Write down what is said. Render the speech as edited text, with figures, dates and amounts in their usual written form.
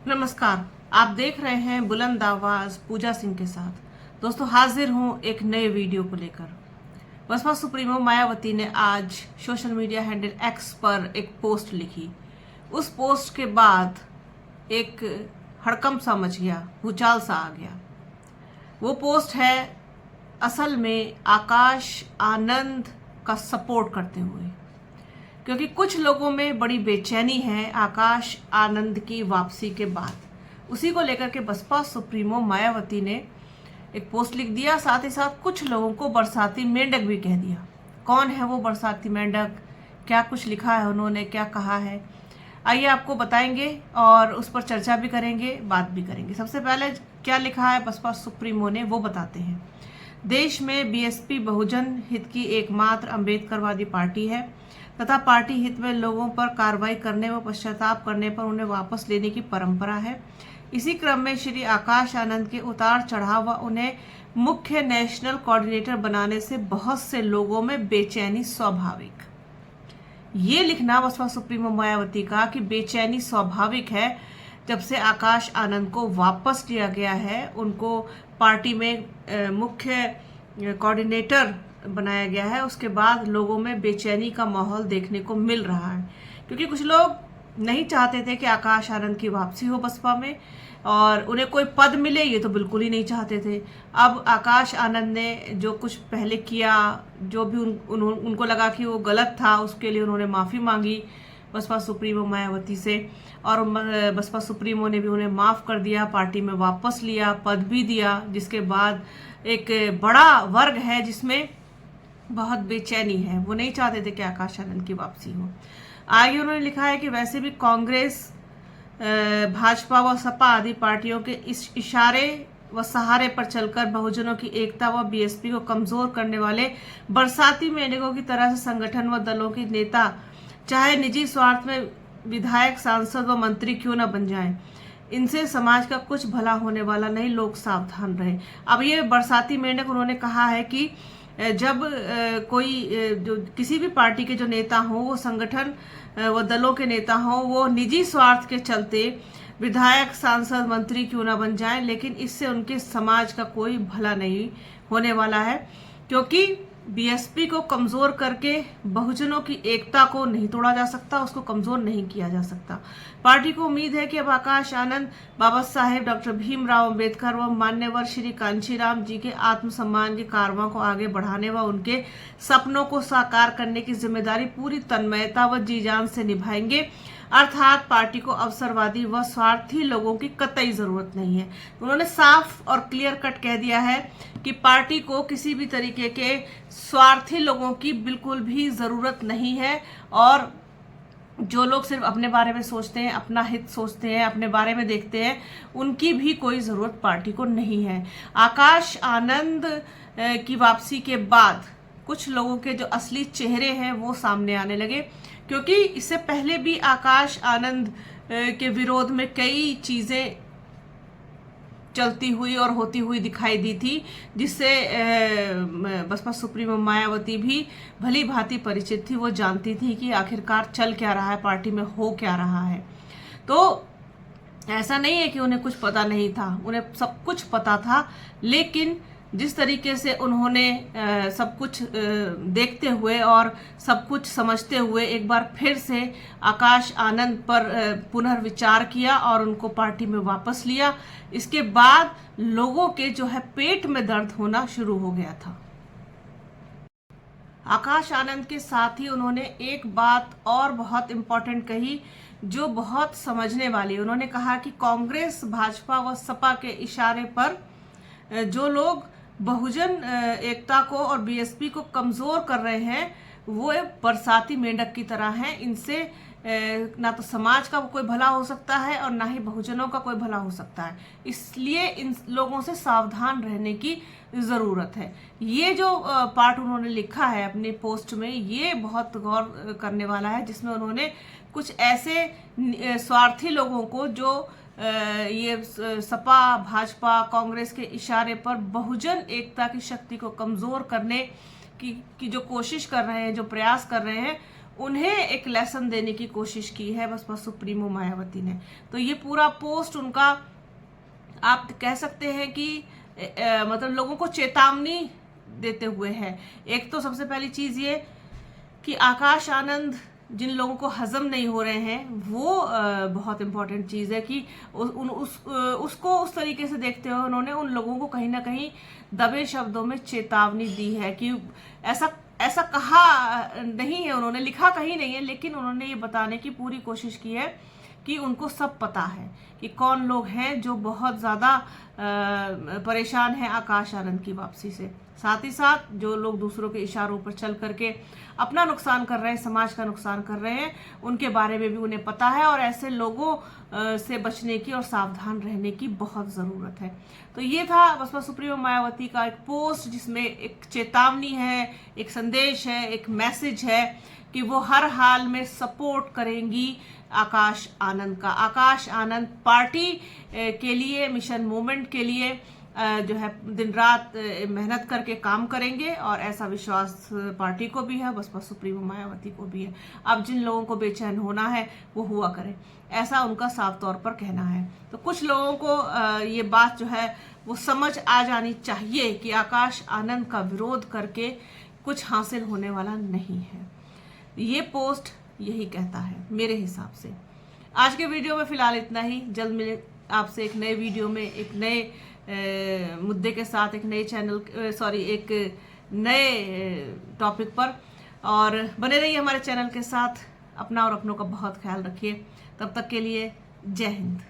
नमस्कार। आप देख रहे हैं बुलंद आवाज पूजा सिंह के साथ। दोस्तों, हाजिर हूं एक नए वीडियो को लेकर। बसपा सुप्रीमो मायावती ने आज सोशल मीडिया हैंडल एक्स पर एक पोस्ट लिखी। उस पोस्ट के बाद एक हड़कंप सा मच गया, भूचाल सा आ गया। वो पोस्ट है असल में आकाश आनंद का सपोर्ट करते हुए, क्योंकि कुछ लोगों में बड़ी बेचैनी है आकाश आनंद की वापसी के बाद। उसी को लेकर के बसपा सुप्रीमो मायावती ने एक पोस्ट लिख दिया, साथ ही साथ कुछ लोगों को बरसाती मेंढक भी कह दिया। कौन है वो बरसाती मेंढक, क्या कुछ लिखा है उन्होंने, क्या कहा है, आइए आपको बताएंगे और उस पर चर्चा भी करेंगे, बात भी करेंगे। सबसे पहले क्या लिखा है बसपा सुप्रीमो ने वो बताते हैं। देश में बीएसपी बहुजन हित की एकमात्र अम्बेडकरवादी पार्टी है तथा पार्टी हित में लोगों पर कार्रवाई करने व पश्चाताप करने पर उन्हें वापस लेने की परंपरा है। इसी क्रम में श्री आकाश आनंद के उतार चढ़ाव व उन्हें मुख्य नेशनल कोऑर्डिनेटर बनाने से बहुत से लोगों में बेचैनी स्वाभाविक। ये लिखना बसपा सुप्रीमो मायावती का कि बेचैनी स्वाभाविक है। जब से आकाश आनंद को वापस लिया गया है, उनको पार्टी में मुख्य कोऑर्डिनेटर बनाया गया है, उसके बाद लोगों में बेचैनी का माहौल देखने को मिल रहा है। क्योंकि कुछ लोग नहीं चाहते थे कि आकाश आनंद की वापसी हो बसपा में और उन्हें कोई पद मिले, ये तो बिल्कुल ही नहीं चाहते थे। अब आकाश आनंद ने जो कुछ पहले किया, जो भी उनको लगा कि वो गलत था, उसके लिए उन्होंने माफ़ी मांगी बसपा सुप्रीमो मायावती से और बसपा सुप्रीमो ने भी उन्हें माफ़ कर दिया, पार्टी में वापस लिया, पद भी दिया। जिसके बाद एक बड़ा वर्ग है जिसमें बहुत बेचैनी है, वो नहीं चाहते थे कि आकाश आनंद की वापसी हो। आगे उन्होंने लिखा है कि वैसे भी कांग्रेस, भाजपा व सपा आदि पार्टियों के इस इशारे व सहारे पर चलकर बहुजनों की एकता व बीएसपी को कमजोर करने वाले बरसाती मेंढकों की तरह से संगठन व दलों के नेता चाहे निजी स्वार्थ में विधायक, सांसद व मंत्री क्यों न बन जाएं, इनसे समाज का कुछ भला होने वाला नहीं, लोग सावधान रहें। अब ये बरसाती मेंढक उन्होंने कहा है कि जब कोई जो किसी भी पार्टी के जो नेता हों, वो संगठन व दलों के नेता हों, वो निजी स्वार्थ के चलते विधायक, सांसद, मंत्री क्यों ना बन जाएं, लेकिन इससे उनके समाज का कोई भला नहीं होने वाला है। क्योंकि बीएसपी को कमजोर करके बहुजनों की एकता को नहीं तोड़ा जा सकता, उसको कमजोर नहीं किया जा सकता। पार्टी को उम्मीद है कि अब आकाश आनंद बाबा साहेब डॉक्टर भीमराव अंबेडकर व मान्यवर श्री कांशीराम जी के आत्मसम्मान के कारवां को आगे बढ़ाने व उनके सपनों को साकार करने की जिम्मेदारी पूरी तन्मयता व जी जान से निभाएंगे। अर्थात पार्टी को अवसरवादी व स्वार्थी लोगों की कतई जरूरत नहीं है। उन्होंने साफ और क्लियर कट कह दिया है कि पार्टी को किसी भी तरीके के स्वार्थी लोगों की बिल्कुल भी जरूरत नहीं है और जो लोग सिर्फ अपने बारे में सोचते हैं, अपना हित सोचते हैं, अपने बारे में देखते हैं, उनकी भी कोई ज़रूरत पार्टी को नहीं है। आकाश आनंद की वापसी के बाद कुछ लोगों के जो असली चेहरे हैं वो सामने आने लगे, क्योंकि इससे पहले भी आकाश आनंद के विरोध में कई चीज़ें चलती हुई और होती हुई दिखाई दी थी, जिससे बसपा सुप्रीमो मायावती भी भली भांति परिचित थी। वो जानती थी कि आखिरकार चल क्या रहा है, पार्टी में हो क्या रहा है। तो ऐसा नहीं है कि उन्हें कुछ पता नहीं था, उन्हें सब कुछ पता था। लेकिन जिस तरीके से उन्होंने सब कुछ देखते हुए और सब कुछ समझते हुए एक बार फिर से आकाश आनंद पर पुनर्विचार किया और उनको पार्टी में वापस लिया, इसके बाद लोगों के जो है पेट में दर्द होना शुरू हो गया था। आकाश आनंद के साथ ही उन्होंने एक बात और बहुत इम्पोर्टेंट कही, जो बहुत समझने वाली। उन्होंने कहा कि कांग्रेस, भाजपा व सपा के इशारे पर जो लोग बहुजन एकता को और बीएसपी को कमजोर कर रहे हैं, वो एक बरसाती मेंढक की तरह हैं। इनसे ना तो समाज का कोई भला हो सकता है और ना ही बहुजनों का कोई भला हो सकता है। इसलिए इन लोगों से सावधान रहने की ज़रूरत है। ये जो पार्ट उन्होंने लिखा है अपनी पोस्ट में, ये बहुत गौर करने वाला है, जिसमें उन्होंने कुछ ऐसे स्वार्थी लोगों को जो ये सपा, भाजपा, कांग्रेस के इशारे पर बहुजन एकता की शक्ति को कमज़ोर करने की जो कोशिश कर रहे हैं, जो प्रयास कर रहे हैं, उन्हें एक लेसन देने की कोशिश की है बसपा सुप्रीमो मायावती ने। तो ये पूरा पोस्ट उनका आप कह सकते हैं कि मतलब लोगों को चेतावनी देते हुए है। एक तो सबसे पहली चीज ये कि आकाश आनंद जिन लोगों को हजम नहीं हो रहे हैं वो बहुत इंपॉर्टेंट चीज है कि उसको उस तरीके से देखते हुए उन्होंने उन लोगों को कहीं ना कहीं दबे शब्दों में चेतावनी दी है कि ऐसा कहा नहीं है, उन्होंने लिखा कहीं नहीं है, लेकिन उन्होंने ये बताने की पूरी कोशिश की है कि उनको सब पता है कि कौन लोग हैं जो बहुत ज़्यादा परेशान हैं आकाश आनंद की वापसी से। साथ ही साथ जो लोग दूसरों के इशारों पर चल करके अपना नुकसान कर रहे हैं, समाज का नुकसान कर रहे हैं, उनके बारे में भी उन्हें पता है और ऐसे लोगों से बचने की और सावधान रहने की बहुत ज़रूरत है। तो ये था बसपा सुप्रीमो मायावती का एक पोस्ट जिसमें एक चेतावनी है, एक संदेश है, एक मैसेज है कि वो हर हाल में सपोर्ट करेंगी आकाश आनंद का। आकाश आनंद पार्टी के लिए, मिशन मूवमेंट के लिए जो है दिन रात मेहनत करके काम करेंगे और ऐसा विश्वास पार्टी को भी है, बसपा सुप्रीमो मायावती को भी है। अब जिन लोगों को बेचैन होना है वो हुआ करें, ऐसा उनका साफ तौर पर कहना है। तो कुछ लोगों को ये बात जो है वो समझ आ जानी चाहिए कि आकाश आनंद का विरोध करके कुछ हासिल होने वाला नहीं है। ये पोस्ट यही कहता है मेरे हिसाब से। आज के वीडियो में फिलहाल इतना ही। जल्द मिले आपसे एक नए वीडियो में, एक नए मुद्दे के साथ, एक नए टॉपिक पर। और बने रहिए हमारे चैनल के साथ। अपना और अपनों का बहुत ख्याल रखिए। तब तक के लिए जय हिंद।